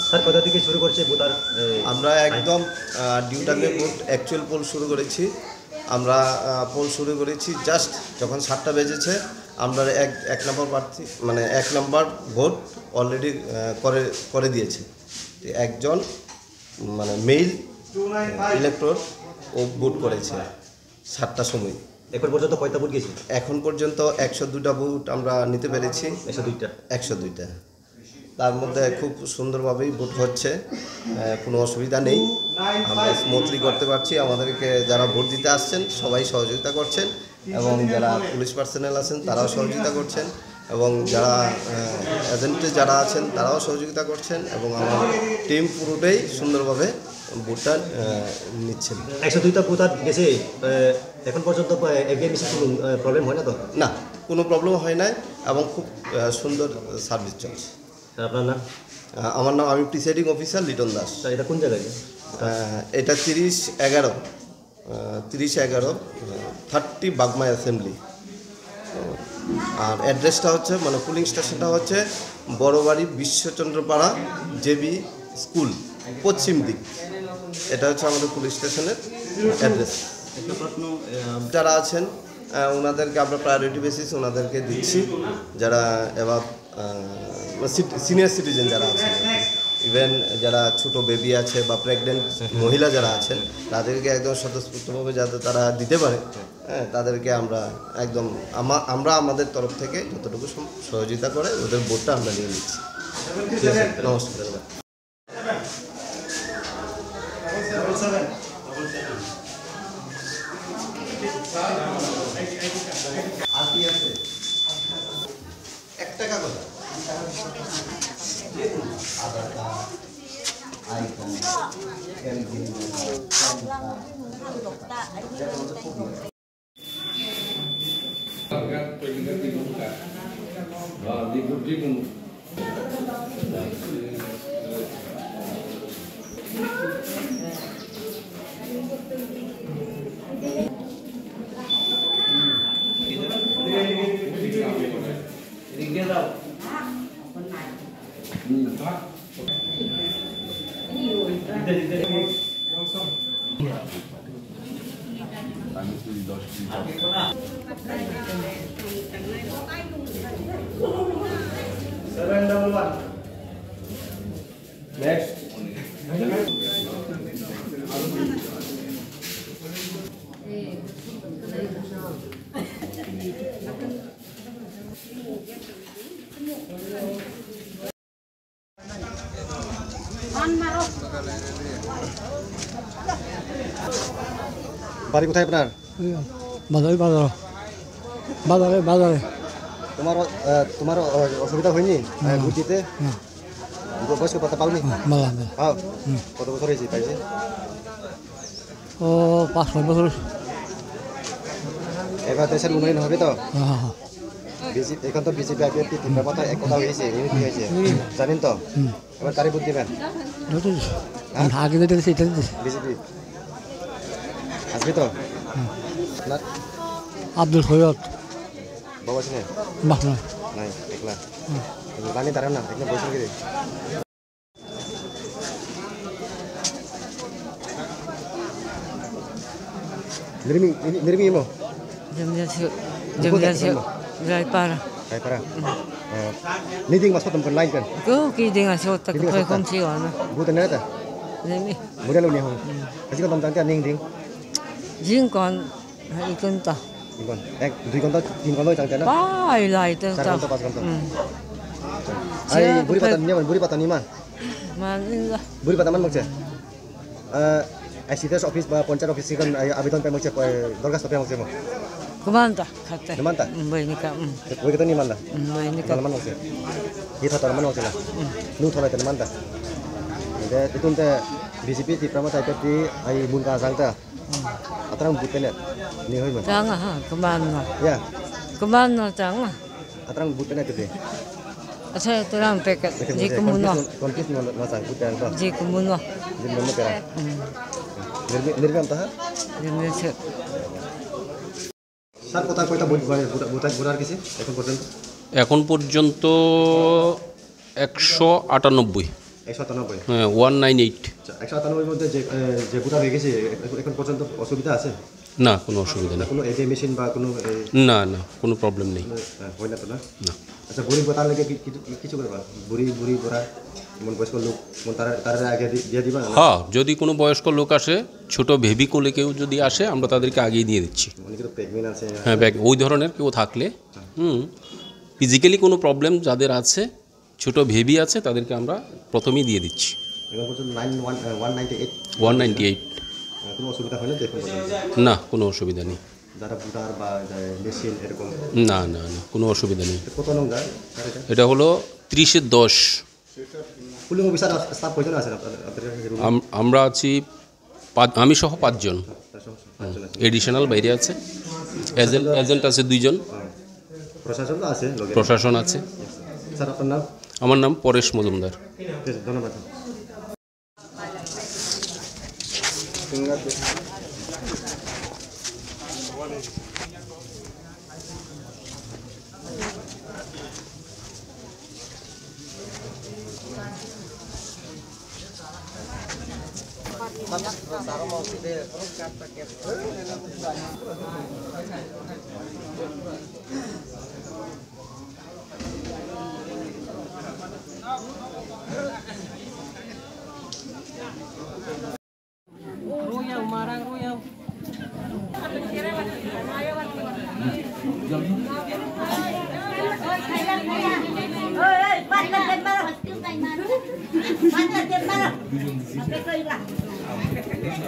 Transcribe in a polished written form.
Sir কোথা থেকে শুরু করছে ভোটার? আমরা একদম ডিউ টাইমে ভোট অ্যাকচুয়াল পোল শুরু করেছি। আমরা পোল শুরু করেছি জাস্ট যখন 7টা বেজেছে। আমরা এক নম্বর প্রার্থী মানে 1 নম্বর ভোট অলরেডি করে দিয়েছে। একজন মানে মেইল ইলেক্টর ও ভোট করেছে 7টার সময়। এখন পর্যন্ত কয়টা ভোট গেছে? এখন পর্যন্ত 102টা ভোট আমরা নিতে পেরেছি। 102টা তার মধ্যে খুব সুন্দরভাবেই ভোট হচ্ছে, কোনো অসুবিধা নেই। আমরা স্মুথলি করতে পারছি। আমাদেরকে যারা ভোট দিতে আসছেন সবাই সহযোগিতা করছেন এবং যারা পুলিশ পার্সোনাল আছেন তারাও সহযোগিতা করছেন এবং যারা এজেন্টে যারা আছেন তারাও সহযোগিতা করছেন এবং আমার টিম পুরোটাই সুন্দরভাবে ভোটটা নিচ্ছেন। 102টা ভোট গেছে এখন পর্যন্ত কোনো প্রবলেম হয় না তো? না, কোনো প্রবলেম হয় নাই এবং খুব সুন্দর সার্ভিস চলছে। আপনার নাম? আমার নাম, আমি প্রিসাইডিং অফিসার লিটন দাস। এটা কোন জায়গায়? এটা 30/11 বাগমা অ্যাসেম্বলি। আর অ্যাড্রেসটা হচ্ছে মানে পুলিং স্টেশনটা হচ্ছে বড়বাড়ি বিশ্বচন্দ্রপাড়া জেবি স্কুল পশ্চিম দিক। এটা হচ্ছে আমাদের পুলিশ স্টেশনের অ্যাড্রেস। যারা আছেন ওনাদেরকে আমরা প্রায়োরিটি বেসিস ওনাদেরকে দিচ্ছি, যারা এবার সিনিয়র সিটিজেন যারা আছেন, ইভেন যারা ছোট বেবি আছে বা প্রেগনেন্ট মহিলা যারা আছেন তাদেরকে একদম স্বতঃস্ফূর্তভাবে যাতে তারা দিতে পারে, হ্যাঁ, তাদেরকে আমরা একদম আমাদের তরফ থেকে যতটুকু সহযোগিতা করে ওদের ভোটটা আমরা নিয়ে নিচ্ছি। নমস্কার। একটা কাগজ আধার কার্ড, আইকন, Next. বাড়ি কোথায় আপনার? বাজারে। তোমার অসুবিধা হয়নি ভোট দিতে? বয়স্ক ভাতা পাওনি? পাও? কত বছর হয়েছে পাইছে? 5-6 বছর। এবার দেশের উন্নয়ন হবে তো? এখন তো বিজেপি আইপিএফ তিনটা কথা এক কথা হয়েছে, ইউনিটি হয়েছে, জানেন তো? এবার তারই ভোট দিবেন? আগে যেটা সেটা বিজেপি আসবে তো? আপনার আব্দুল সৈয়দ বাবা ছিলেন? নাই, একলা জানি তারা না একলা বসে গেলে Nirmi mo? Jam-jam Rai para. Niding mas patam kan lain kan? Ko kiding aso tak ko kom si ana. Buta na ta. Nemi. Buda lo ni ho. Kasi ko tam tan ning ding. Jing kon ikon ta. Ikon. Ek 2 kon ta 3 kon lo tang ta na. Pai lai ta. 4 kon ta 5 kon ta. Ai buri patan ni man. Man la. Buri patan man magse. ICTS office বা panchayat office kan আবেদন pay magse দরখাস্ত pay magse mo. Kumanta khate. Kumanta? Bai ni ka. Bui ka ni man la. Bai ni ka. Man magse. Kita tar man magse la. Nu thola tan man ta. De itun te BJP ti prama ta ti ai mun ka sang ta. Atrang bute ne. Ni hoi man. Tang ha kumana. Ya. Kumana tang. Atrang bute ne kete. Acha terang peket. Ji kumuna. Konfis no sang bute an ta. Ji kumuna. Ji mo pera. Nirgam ta ha? Nirgam se. Sir কোথায় কয়টা voter গেছে এখন পর্যন্ত? এখন পর্যন্ত 198। 197। হ্যাঁ 198। আচ্ছা 197 মধ্যে যে গোটা হয়ে গেছে এখন পর্যন্ত অসুবিধা আছে না কোনো অসুবিধা নেই। কোনো এটিএম মেশিন বা কোনো না না কোনো প্রবলেম নেই। হয় না তো না? না। আচ্ছা বুড়ি বোতার লেগে কিছু করবা বুড়ি বোরা এমন বয়স্ক লোক তারা আগে দিয়ে দিবা না? হ্যাঁ যদি কোনো বয়স্ক লোক আসে, ছোট বেবি কোলে কেউ যদি আসে, আমরা তাদেরকে আগেই দিয়ে দিচ্ছি। অনেকে তো প্রেগনেন্ট আছে। হ্যাঁ ওই ধরনের কেউ থাকলে, ফিজিক্যালি কোনো প্রবলেম যাদের আছে, ছোট বেবি আছে, তাদেরকে আমরা প্রথমেই দিয়ে দিচ্ছি। এখন পর্যন্ত 198 198। কোনো অসুবিধা হয় না তো এখন পর্যন্ত? না কোনো অসুবিধা নেই। যারা বুটার বা মেশিন এরকম না না না কোনো অসুবিধা নেই। কত নং যায় এটা হলো 30-10। পুলিং অফিসার স্টাফ কয়জন আছেন আপনাদের রুমে? আমরা আছি আমি সহ 5 জন। এডিশনাল বাইরে আছে, এজেন্ট আছে 2 জন, প্রশাসন তো আছে লগে? প্রশাসন আছে। স্যার আপনার নাম? আমার নাম পরেশ মজুমদার। ঠিক আছে, ধন্যবাদ। Hãy subscribe cho kênh Ghiền Mì Gõ để không bỏ lỡ những video hấp dẫn.